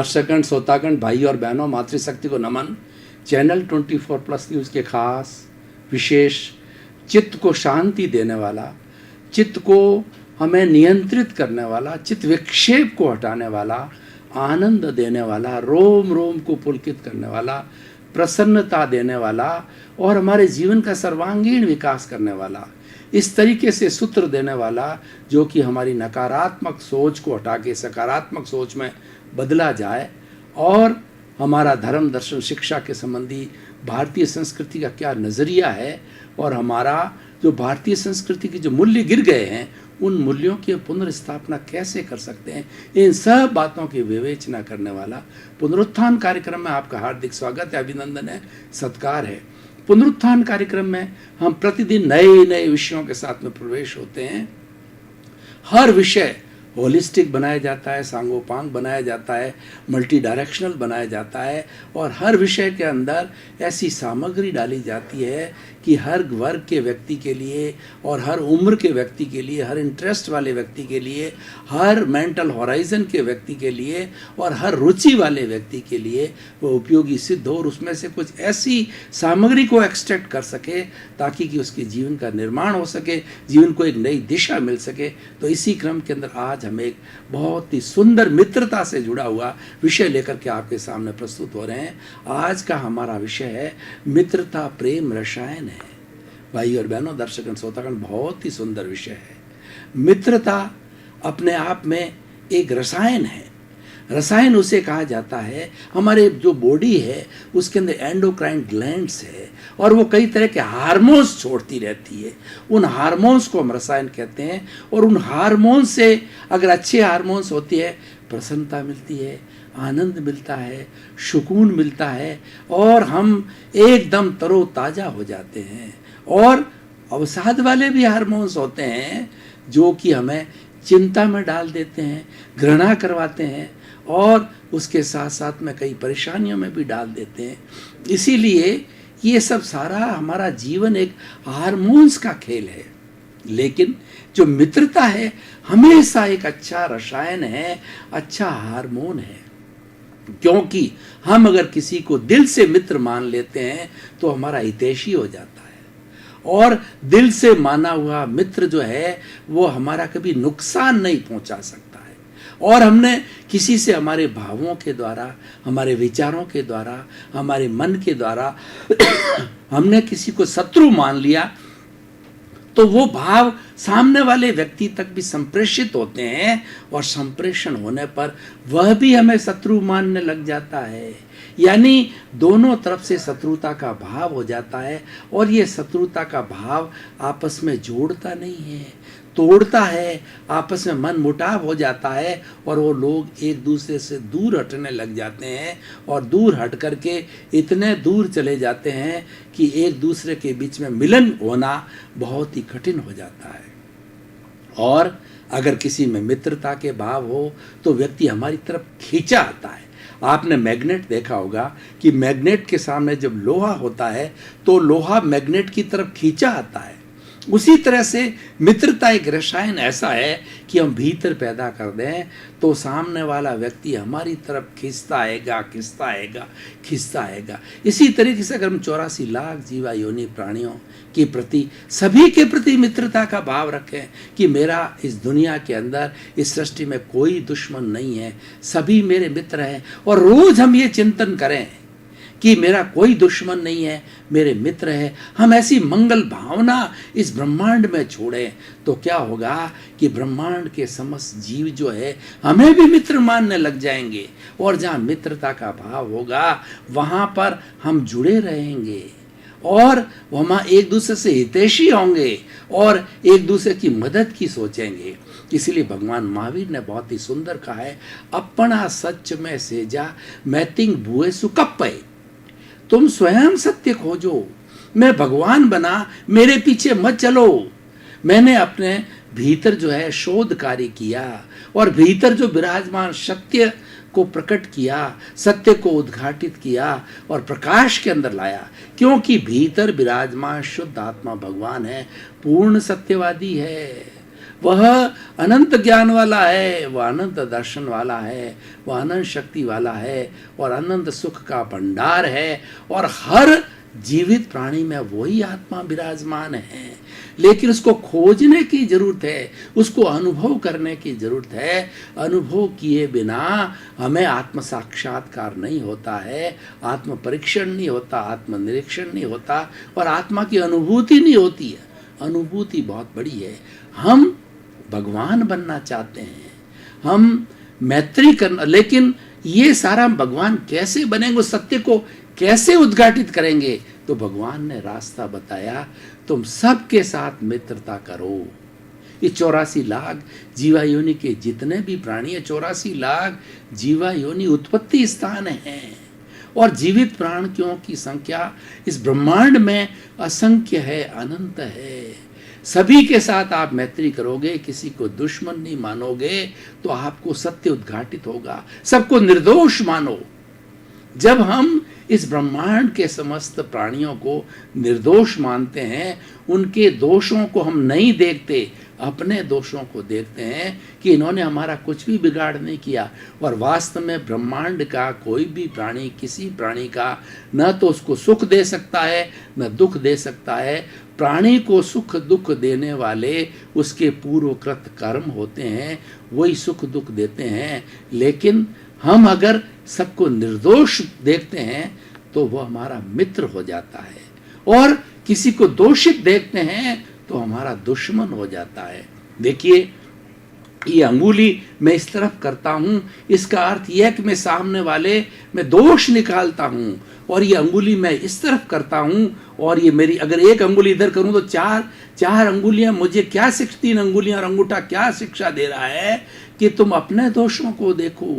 दर्शकगण, श्रोतागण, भाई और बहनों, मातृशक्ति को नमन। चैनल 24+ न्यूज़ के खास विशेष चित्त को शांति देने वाला, चित्त को हमें नियंत्रित करने वाला, चित्त विक्षेप को हटाने वाला, आनंद देने वाला, रोम रोम को पुलकित करने वाला, प्रसन्नता देने वाला और हमारे जीवन का सर्वांगीण विकास करने वाला, इस तरीके से सूत्र देने वाला जो कि हमारी नकारात्मक सोच को हटा के सकारात्मक सोच में बदला जाए और हमारा धर्म दर्शन शिक्षा के संबंधी भारतीय संस्कृति का क्या नज़रिया है और हमारा जो भारतीय संस्कृति के जो मूल्य गिर गए हैं उन मूल्यों की पुनर्स्थापना कैसे कर सकते हैं, इन सब बातों की विवेचना करने वाला पुनरुत्थान कार्यक्रम में आपका हार्दिक स्वागत है, अभिनंदन है, सत्कार है। पुनरुत्थान कार्यक्रम में हम प्रतिदिन नए नए विषयों के साथ में प्रवेश होते हैं। हर विषय होलिस्टिक बनाया जाता है, सांगोपांग बनाया जाता है, मल्टी डायरेक्शनल बनाया जाता है और हर विषय के अंदर ऐसी सामग्री डाली जाती है कि हर वर्ग के व्यक्ति के लिए और हर उम्र के व्यक्ति के लिए, हर इंटरेस्ट वाले व्यक्ति के लिए, हर मेंटल हॉराइजन के व्यक्ति के लिए और हर रुचि वाले व्यक्ति के लिए वो उपयोगी सिद्ध हो और उसमें से कुछ ऐसी सामग्री को एक्सट्रैक्ट कर सके ताकि कि उसके जीवन का निर्माण हो सके, जीवन को एक नई दिशा मिल सके। तो इसी क्रम के अंदर आज हम एक बहुत ही सुंदर मित्रता से जुड़ा हुआ विषय लेकर के आपके सामने प्रस्तुत हो रहे हैं। आज का हमारा विषय है मित्रता प्रेम रसायन है। भाई और बहनों, दर्शकगण, श्रोतागण, बहुत ही सुंदर विषय है। मित्रता अपने आप में एक रसायन है। रसायन उसे कहा जाता है, हमारे जो बॉडी है उसके अंदर एंडोक्राइन ग्लैंड्स है और वो कई तरह के हार्मोन्स छोड़ती रहती है। उन हार्मोन्स को हम रसायन कहते हैं और उन हार्मोन्स से अगर अच्छे हार्मोन्स होती है प्रसन्नता मिलती है, आनंद मिलता है, सुकून मिलता है और हम एकदम तरोताज़ा हो जाते हैं। और अवसाद वाले भी हार्मोन्स होते हैं जो कि हमें चिंता में डाल देते हैं, घृणा करवाते हैं और उसके साथ साथ में कई परेशानियों में भी डाल देते हैं। इसीलिए ये सब सारा हमारा जीवन एक हार्मोन्स का खेल है। लेकिन जो मित्रता है हमेशा एक अच्छा रसायन है, अच्छा हार्मोन है, क्योंकि हम अगर किसी को दिल से मित्र मान लेते हैं तो हमारा हितैषी हो जाता है और दिल से माना हुआ मित्र जो है वो हमारा कभी नुकसान नहीं पहुंचा सकता है। और हमने किसी से हमारे भावों के द्वारा, हमारे विचारों के द्वारा, हमारे मन के द्वारा हमने किसी को शत्रु मान लिया तो वो भाव सामने वाले व्यक्ति तक भी संप्रेषित होते हैं और संप्रेषण होने पर वह भी हमें शत्रु मानने लग जाता है। यानी दोनों तरफ से शत्रुता का भाव हो जाता है और ये शत्रुता का भाव आपस में जोड़ता नहीं है, तोड़ता है, आपस में मन मुटाव हो जाता है और वो लोग एक दूसरे से दूर हटने लग जाते हैं और दूर हट करके इतने दूर चले जाते हैं कि एक दूसरे के बीच में मिलन होना बहुत ही कठिन हो जाता है। और अगर किसी में मित्रता के भाव हो तो व्यक्ति हमारी तरफ खींचा आता है। आपने मैग्नेट देखा होगा कि मैग्नेट के सामने जब लोहा होता है तो लोहा मैग्नेट की तरफ खींचा आता है। उसी तरह से मित्रता एक रसायन ऐसा है कि हम भीतर पैदा कर दें तो सामने वाला व्यक्ति हमारी तरफ खिंचता आएगा। इसी तरीके से अगर हम 84 लाख जीवा योनि प्राणियों के प्रति, सभी के प्रति मित्रता का भाव रखें कि मेरा इस दुनिया के अंदर, इस सृष्टि में कोई दुश्मन नहीं है, सभी मेरे मित्र हैं, और रोज हम ये चिंतन करें कि मेरा कोई दुश्मन नहीं है, मेरे मित्र है, हम ऐसी मंगल भावना इस ब्रह्मांड में छोड़ें तो क्या होगा कि ब्रह्मांड के समस्त जीव जो है हमें भी मित्र मानने लग जाएंगे और जहाँ मित्रता का भाव होगा वहाँ पर हम जुड़े रहेंगे और वहाँ एक दूसरे से हितैषी होंगे और एक दूसरे की मदद की सोचेंगे। इसलिए भगवान महावीर ने बहुत ही सुंदर कहा है, अपना सच में सेजा मैतिंग भुए सुकप्पय। तुम स्वयं सत्य खोजो, मैं भगवान बना, मेरे पीछे मत चलो। मैंने अपने भीतर जो है शोध कार्य किया और भीतर जो विराजमान सत्य को प्रकट किया, सत्य को उद्घाटित किया और प्रकाश के अंदर लाया, क्योंकि भीतर विराजमान शुद्ध आत्मा भगवान है, पूर्ण सत्यवादी है। वह अनंत ज्ञान वाला है, वह अनंत दर्शन वाला है, वह अनंत शक्ति वाला है और अनंत सुख का भंडार है। और हर जीवित प्राणी में वही आत्मा विराजमान है, लेकिन उसको खोजने की जरूरत है, उसको अनुभव करने की जरूरत है। अनुभव किए बिना हमें आत्म साक्षात्कार नहीं होता है, आत्म परीक्षण नहीं होता, आत्म निरीक्षण नहीं होता और आत्मा की अनुभूति नहीं होती है। अनुभूति बहुत बड़ी है। हम भगवान बनना चाहते हैं, हम मैत्री करना, लेकिन ये सारा भगवान कैसे बनेंगे, उस सत्य को कैसे उद्घाटित करेंगे? तो भगवान ने रास्ता बताया, तुम सबके साथ मित्रता करो। ये 84 लाख जीवा योनि के जितने भी प्राणी है, 84 लाख जीवा योनि उत्पत्ति स्थान हैं और जीवित प्राणियों की संख्या इस ब्रह्मांड में असंख्य है, अनंत है। सभी के साथ आप मैत्री करोगे, किसी को दुश्मन नहीं मानोगे, तो आपको सत्य उद्घाटित होगा। सबको निर्दोष मानो। जब हम इस ब्रह्मांड के समस्त प्राणियों को निर्दोष मानते हैं, उनके दोषों को हम नहीं देखते, अपने दोषों को देखते हैं कि इन्होंने हमारा कुछ भी बिगाड़ नहीं किया। और वास्तव में ब्रह्मांड का कोई भी प्राणी किसी प्राणी का न तो उसको सुख दे सकता है न दुख दे सकता है। प्राणी को सुख दुख देने वाले उसके पूर्वकृत कर्म होते हैं, वही सुख दुख देते हैं। लेकिन हम अगर सबको निर्दोष देखते हैं तो वह हमारा मित्र हो जाता है, और किसी को दोषित देखते हैं तो हमारा दुश्मन हो जाता है। देखिए, ये अंगुली मैं इस तरफ करता हूं, इसका अर्थ यह है कि मैं सामने वाले में दोष निकालता हूं, और ये अंगुली मैं इस तरफ करता हूं, और ये मेरी अगर एक अंगुली इधर करूं तो चार अंगुलियां मुझे क्या 3 अंगुलियां और अंगूठा क्या शिक्षा दे रहा है कि तुम अपने दोषों को देखो।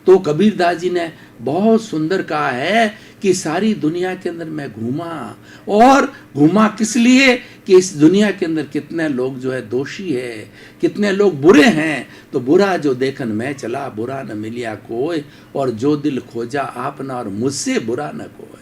तो कबीरदास जी ने बहुत सुंदर कहा है कि सारी दुनिया के अंदर मैं घूमा, और घूमा किस लिए कि इस दुनिया के अंदर कितने लोग जो है दोषी है, कितने लोग बुरे हैं। तो बुरा जो देखन मैं चला, बुरा न मिलिया कोई, और जो दिल खोजा आपना, और मुझसे बुरा न कोई।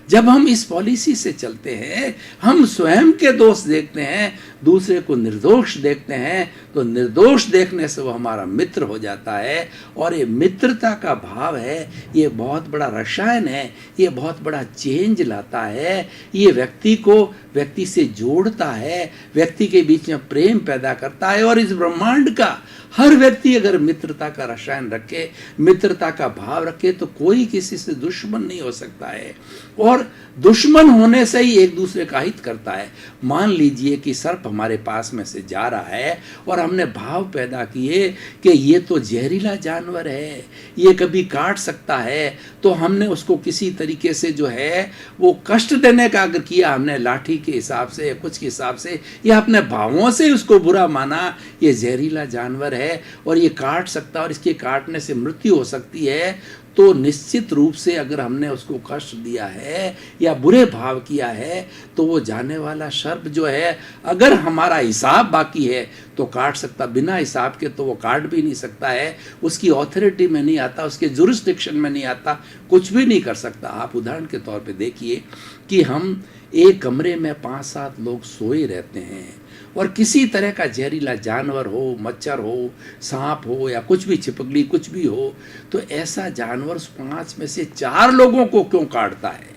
जब हम इस पॉलिसी से चलते हैं, हम स्वयं के दोष देखते हैं, दूसरे को निर्दोष देखते हैं, तो निर्दोष देखने से वो हमारा मित्र हो जाता है। और ये मित्रता का भाव है, ये बहुत बड़ा रसायन है, ये बहुत बड़ा चेंज लाता है। ये व्यक्ति को व्यक्ति से जोड़ता है, व्यक्ति के बीच में प्रेम पैदा करता है। और इस ब्रह्मांड का हर व्यक्ति अगर मित्रता का रसायन रखे, मित्रता का भाव रखे, तो कोई किसी से दुश्मन नहीं हो सकता है। और दुश्मन होने से ही एक दूसरे का हित करता है। मान लीजिए कि सर्प हमारे पास में से जा रहा है और हमने भाव पैदा किए कि ये तो जहरीला जानवर है, ये कभी काट सकता है, तो हमने उसको किसी तरीके से जो है वो कष्ट देने का अगर किया, हमने लाठी के हिसाब से या कुछ के हिसाब से या अपने भावों से उसको बुरा माना, ये जहरीला जानवर है और ये काट सकता है और इसके काटने से मृत्यु हो सकती है, तो निश्चित रूप से अगर हमने उसको कष्ट दिया है या बुरे भाव किया है, तो वो जाने वाला सर्प जो है, अगर हमारा हिसाब बाकी है तो काट सकता, बिना हिसाब के तो वो काट भी नहीं सकता है, उसकी ऑथोरिटी में नहीं आता, उसके जुरिस्डिक्शन में नहीं आता, कुछ भी नहीं कर सकता। आप उदाहरण के तौर पे देखिए कि हम एक कमरे में 5-7 लोग सोए रहते हैं और किसी तरह का जहरीला जानवर हो, मच्छर हो, सांप हो या कुछ भी, छिपकली कुछ भी हो, तो ऐसा जानवर 5 में से 4 लोगों को क्यों काटता है?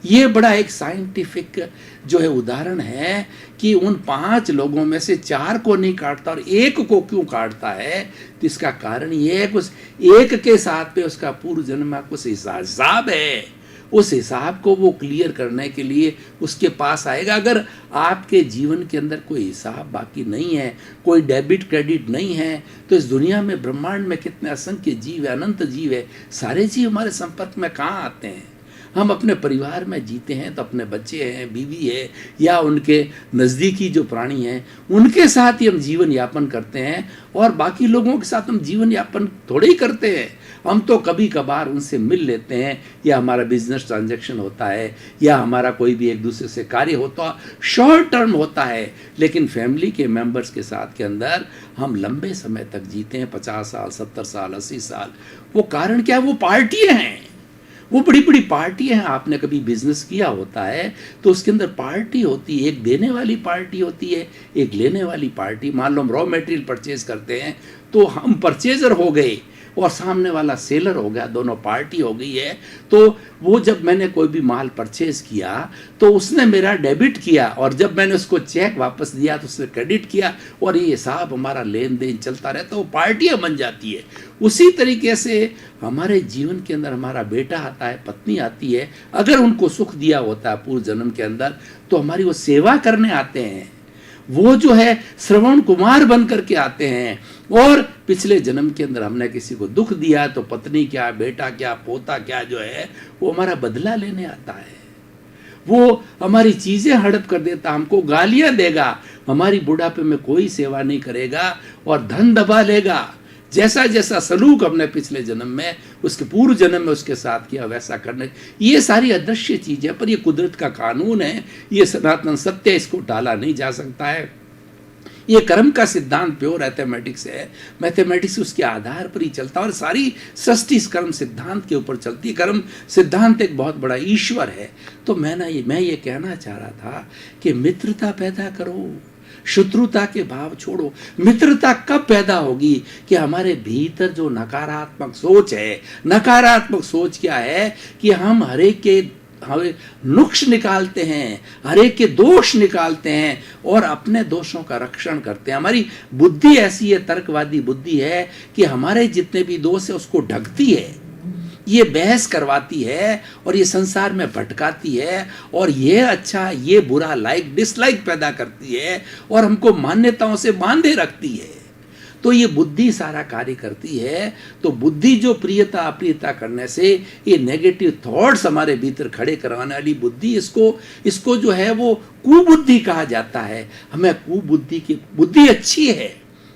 ये बड़ा एक साइंटिफिक जो है उदाहरण है कि उन 5 लोगों में से 4 को नहीं काटता और 1 को क्यों काटता है। तो इसका कारण ये है कि उस 1 के साथ पे उसका पूर्व जन्म का कुछ हिसाब है, उस हिसाब को वो क्लियर करने के लिए उसके पास आएगा। अगर आपके जीवन के अंदर कोई हिसाब बाकी नहीं है, कोई डेबिट क्रेडिट नहीं है, तो इस दुनिया में ब्रह्मांड में कितने असंख्य जीव है, अनंत जीव है, सारे जीव हमारे संपर्क में कहाँ आते हैं? हम अपने परिवार में जीते हैं तो अपने बच्चे हैं, बीवी है या उनके नज़दीकी जो प्राणी हैं उनके साथ ही हम जीवन यापन करते हैं, और बाकी लोगों के साथ हम जीवन यापन थोड़े ही करते हैं। हम तो कभी कभार उनसे मिल लेते हैं, या हमारा बिजनेस ट्रांजैक्शन होता है, या हमारा कोई भी एक दूसरे से कार्य होता, शॉर्ट टर्म होता है, लेकिन फैमिली के मेंबर्स के साथ के अंदर हम लंबे समय तक जीते हैं, 50 साल, 70 साल, 80 साल। वो कारण क्या है? वो पार्टियां हैं, वो बड़ी बड़ी पार्टी हैं। आपने कभी बिजनेस किया होता है तो उसके अंदर पार्टी होती है, एक देने वाली पार्टी होती है, एक लेने वाली पार्टी। मान लो हम रॉ मटेरियल परचेज करते हैं तो हम परचेजर हो गए और सामने वाला सेलर हो गया, दोनों पार्टी हो गई है। तो वो जब मैंने कोई भी माल परचेज किया तो उसने मेरा डेबिट किया, और जब मैंने उसको चेक वापस दिया तो उसने क्रेडिट किया, और ये हिसाब हमारा लेन देन चलता रहता, वो पार्टियां बन जाती है। उसी तरीके से हमारे जीवन के अंदर हमारा बेटा आता है, पत्नी आती है, अगर उनको सुख दिया होता है पूर्व जन्म के अंदर तो हमारी वो सेवा करने आते हैं। वो जो है श्रवण कुमार बन करके आते हैं, और पिछले जन्म के अंदर हमने किसी को दुख दिया तो पत्नी क्या, बेटा क्या, पोता क्या जो है वो हमारा बदला लेने आता है। वो हमारी चीजें हड़प कर देता, हमको गालियां देगा, हमारी बुढ़ापे में कोई सेवा नहीं करेगा और धन दबा लेगा। जैसा जैसा सलूक हमने पिछले जन्म में, उसके पूर्व जन्म में उसके साथ किया, वैसा करने। ये सारी अदृश्य चीज है, पर ये कुदरत का कानून है, ये सनातन सत्य, इसको टाला नहीं जा सकता है। ये कर्म का सिद्धांत प्योर मैथमेटिक्स है, मैथमेटिक्स उसके आधार पर ही चलता है, और सारी सृष्टि इस कर्म सिद्धांत के ऊपर चलती है। कर्म सिद्धांत एक बहुत बड़ा ईश्वर है। तो मैं ये कहना चाह रहा था कि मित्रता पैदा करो, शत्रुता के भाव छोड़ो। मित्रता कब पैदा होगी कि हमारे भीतर जो नकारात्मक सोच है, नकारात्मक सोच क्या है कि हम हरेक के नुक्स निकालते हैं, हरेक के दोष निकालते हैं और अपने दोषों का रक्षण करते हैं। हमारी बुद्धि ऐसी है, तर्कवादी बुद्धि है कि हमारे जितने भी दोष है उसको ढकती है, ये बहस करवाती है और ये संसार में भटकाती है, और ये अच्छा ये बुरा, लाइक डिसलाइक पैदा करती है और हमको मान्यताओं से बांधे रखती है। तो ये बुद्धि सारा कार्य करती है। तो बुद्धि जो प्रियता अप्रियता करने से ये नेगेटिव थॉट्स हमारे भीतर खड़े करवाने वाली बुद्धि, इसको जो है वो कुबुद्धि कहा जाता है। हमें कुबुद्धि की बुद्धि अच्छी है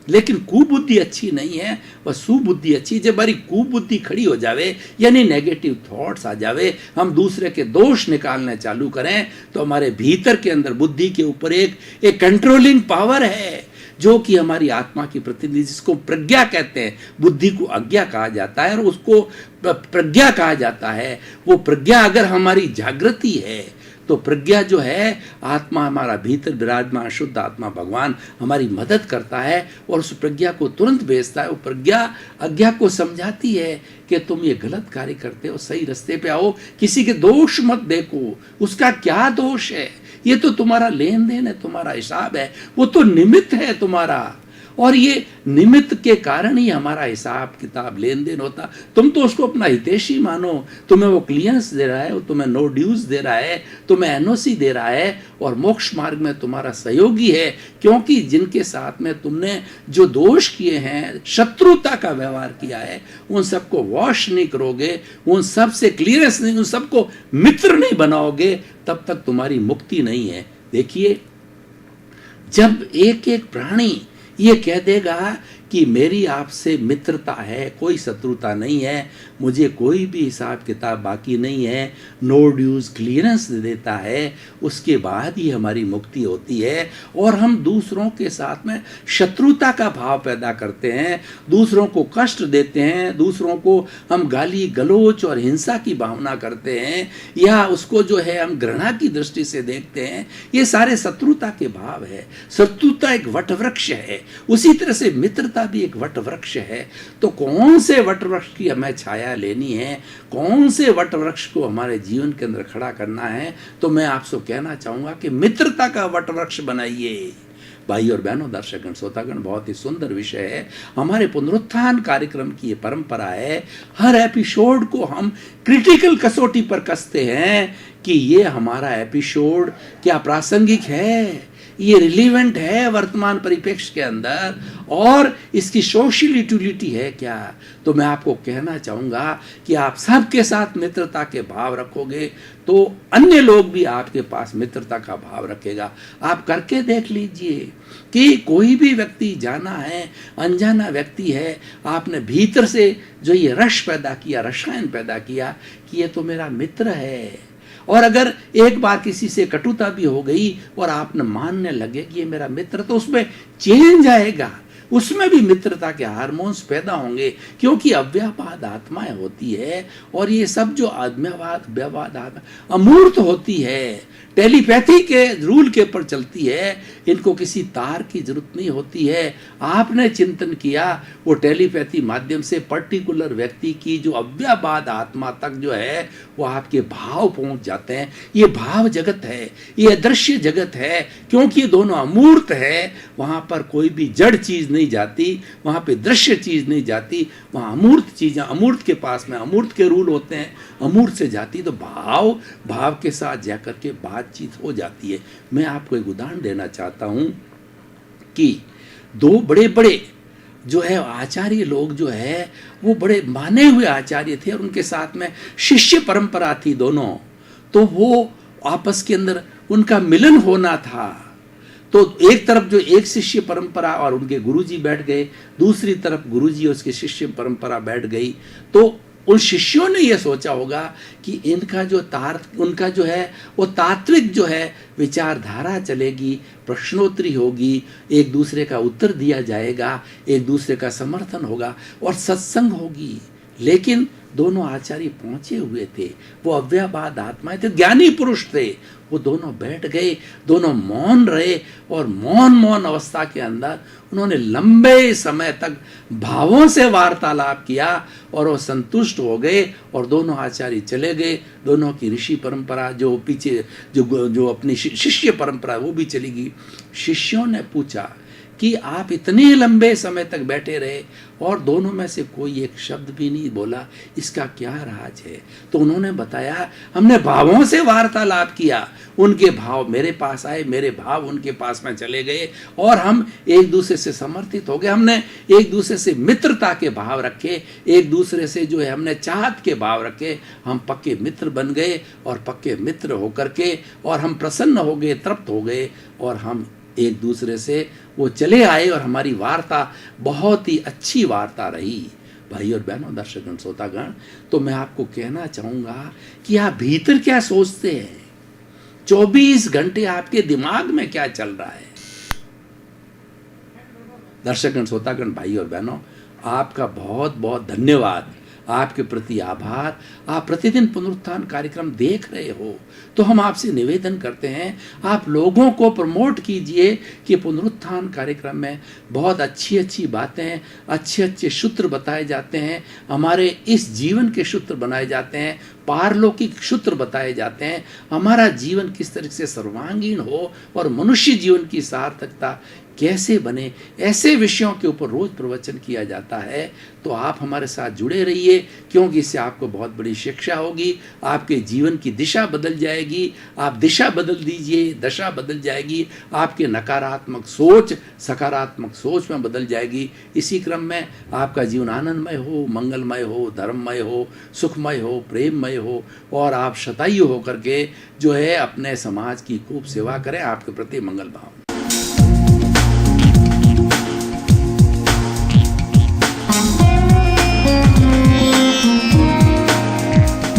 लेकिन कुबुद्धि अच्छी नहीं है, वह सुबुद्धि अच्छी। जब हमारी कुबुद्धि खड़ी हो जावे, यानी नेगेटिव थॉट्स आ जावे, हम दूसरे के दोष निकालने चालू करें, तो हमारे भीतर के अंदर बुद्धि के ऊपर एक कंट्रोलिंग पावर है जो कि हमारी आत्मा की प्रतिनिधि, जिसको प्रज्ञा कहते हैं। बुद्धि को अज्ञा कहा जाता है और उसको प्रज्ञा कहा जाता है। वो प्रज्ञा अगर हमारी जागृति है तो प्रज्ञा जो है, आत्मा हमारा भीतर विराजमान शुद्ध आत्मा भगवान हमारी मदद करता है और उस प्रज्ञा को तुरंत भेजता है। वो प्रज्ञा अज्ञा को समझाती है कि तुम ये गलत कार्य करते हो, सही रास्ते पे आओ, किसी के दोष मत देखो, उसका क्या दोष है, ये तो तुम्हारा लेन देन है, तुम्हारा हिसाब है, वो तो निमित्त है तुम्हारा, और ये निमित्त के कारण ही हमारा हिसाब किताब लेन देन होता। तुम तो उसको अपना हितैषी मानो, तुम्हें वो क्लियरेंस दे रहा है, तुम्हें नो ड्यूज दे रहा है, तुम्हें एनओसी दे रहा है और मोक्ष मार्ग में तुम्हारा सहयोगी है, क्योंकि जिनके साथ में तुमने जो दोष किए हैं, शत्रुता का व्यवहार किया है, उन सबको वॉश नहीं करोगे, उन सब से क्लियरेंस नहीं, उन सबको मित्र नहीं बनाओगे, तब तक तुम्हारी मुक्ति नहीं है। देखिए, जब एक एक प्राणी ये कह देगा कि मेरी आपसे मित्रता है, कोई शत्रुता नहीं है, मुझे कोई भी हिसाब किताब बाकी नहीं है, नो ड्यूज क्लियरेंस देता है, उसके बाद ही हमारी मुक्ति होती है। और हम दूसरों के साथ में शत्रुता का भाव पैदा करते हैं, दूसरों को कष्ट देते हैं, दूसरों को हम गाली गलोच और हिंसा की भावना करते हैं, या उसको जो है हम घृणा की दृष्टि से देखते हैं। ये सारे शत्रुता के भाव है। शत्रुता एक वट वृक्ष है, उसी तरह से मित्रता भी एक वट वृक्ष है। तो कौन से वट वृक्ष की हमें छाया लेनी है, कौन से वट वृक्ष को हमारे जीवन के अंदर खड़ा करना है, तो मैं आपसे कहना चाहूंगा कि मित्रता का वट वृक्ष बनाइए। भाई और बहनों, दर्शकगण, श्रोतागण, बहुत ही सुंदर विषय है। हमारे पुनरुत्थान कार्यक्रम की ये परंपरा है, हर एपिसोड को हम क्रिटिकल कसौटी पर कसते हैं कि ये हमारा एपिसोड क्या प्रासंगिक है, ये रिलीवेंट है वर्तमान परिप्रेक्ष्य के अंदर, और इसकी सोशल यूटिलिटी है क्या। तो मैं आपको कहना चाहूँगा कि आप सबके साथ मित्रता के भाव रखोगे तो अन्य लोग भी आपके पास मित्रता का भाव रखेगा। आप करके देख लीजिए कि कोई भी व्यक्ति जाना है, अनजाना व्यक्ति है, आपने भीतर से जो ये रस पैदा किया, रसायन पैदा किया कि ये तो मेरा मित्र है, और अगर एक बार किसी से कटुता भी हो गई और आपने मानने लगे कि ये मेरा मित्र, तो उसमें चेंज आएगा, उसमें भी मित्रता के हार्मोन्स पैदा होंगे, क्योंकि अव्यापाद आत्माएं होती है। और ये सब जो अव्यापाद आत्मा अमूर्त होती है, टेलीपैथी के रूल के ऊपर चलती है, इनको किसी तार की जरूरत नहीं होती है। आपने चिंतन किया, वो टेलीपैथी माध्यम से पर्टिकुलर व्यक्ति की जो अव्यापाद आत्मा तक जो है वो आपके भाव पहुंच जाते हैं। ये भाव जगत है, ये अदृश्य जगत है, क्योंकि ये दोनों अमूर्त है। वहां पर कोई भी जड़ चीज नहीं जाती, वहां पे दृश्य चीज नहीं जाती, वहां अमूर्त चीजें, अमूर्त के पास में अमूर्त के रूल होते हैं, अमूर्त से जाती तो भाव के साथ जाकर के बातचीत हो जाती है। मैं आपको एक उदाहरण देना चाहता हूं कि दो बड़े बड़े जो है आचार्य लोग जो है वो बड़े माने हुए आचार्य थे, और उनके साथ में शिष्य परंपरा थी दोनों। तो वो आपस के अंदर उनका मिलन होना था। तो एक तरफ जो एक शिष्य परंपरा और उनके गुरुजी बैठ गए, दूसरी तरफ गुरुजी और उसके शिष्य परंपरा बैठ गई। तो उन शिष्यों ने यह सोचा होगा कि इनका जो उनका जो है वो तात्विक जो है विचारधारा चलेगी, प्रश्नोत्तरी होगी, एक दूसरे का उत्तर दिया जाएगा, एक दूसरे का समर्थन होगा और सत्संग होगी। लेकिन दोनों आचार्य पहुंचे हुए थे, वो अव्यापाद आत्माएं थे, ज्ञानी पुरुष थे। वो दोनों बैठ गए, दोनों मौन रहे, और मौन अवस्था के अंदर उन्होंने लंबे समय तक भावों से वार्तालाप किया, और वो संतुष्ट हो गए, और दोनों आचार्य चले गए। दोनों की ऋषि परंपरा जो पीछे जो अपनी शिष्य परंपरा वो भी चली गई। शिष्यों ने पूछा कि आप इतने लंबे समय तक बैठे रहे और दोनों में से कोई एक शब्द भी नहीं बोला, इसका क्या राज है? तो उन्होंने बताया, हमने भावों से वार्तालाप किया, उनके भाव मेरे पास आए, मेरे भाव उनके पास में चले गए, और हम एक दूसरे से समर्थित हो गए। हमने एक दूसरे से मित्रता के भाव रखे, एक दूसरे से जो है हमने चाहत के भाव रखे, हम पक्के मित्र बन गए, और पक्के मित्र होकर के और हम प्रसन्न हो गए, तृप्त हो गए, और हम एक दूसरे से वो चले आए, और हमारी वार्ता बहुत ही अच्छी वार्ता रही। भाई और बहनों, दर्शकगण, श्रोतागण, तो मैं आपको कहना चाहूँगा कि आप भीतर क्या सोचते हैं, 24 घंटे आपके दिमाग में क्या चल रहा है। दर्शकगण, श्रोतागण, भाई और बहनों, आपका बहुत बहुत धन्यवाद, आपके प्रति आभार। आप प्रतिदिन पुनरुत्थान कार्यक्रम देख रहे हो, तो हम आपसे निवेदन करते हैं, आप लोगों को प्रमोट कीजिए कि पुनरुत्थान कार्यक्रम में बहुत अच्छी अच्छी बातें, अच्छे अच्छे सूत्र बताए जाते हैं, हमारे इस जीवन के सूत्र बनाए जाते हैं, पारलौकिक सूत्र बताए जाते हैं, हमारा जीवन किस तरह से सर्वांगीण हो और मनुष्य जीवन की सार्थकता कैसे बने, ऐसे विषयों के ऊपर रोज प्रवचन किया जाता है। तो आप हमारे साथ जुड़े रहिए, क्योंकि इससे आपको बहुत बड़ी शिक्षा होगी, आपके जीवन की दिशा बदल जाएगी। आप दिशा बदल दीजिए, दशा बदल जाएगी, आपके नकारात्मक सोच सकारात्मक सोच में बदल जाएगी। इसी क्रम में आपका जीवन आनंदमय हो, मंगलमय हो, धर्ममय हो, सुखमय हो, प्रेममय हो, और आप शतायु होकर के जो है अपने समाज की खूब सेवा करें। आपके प्रति मंगल भाव।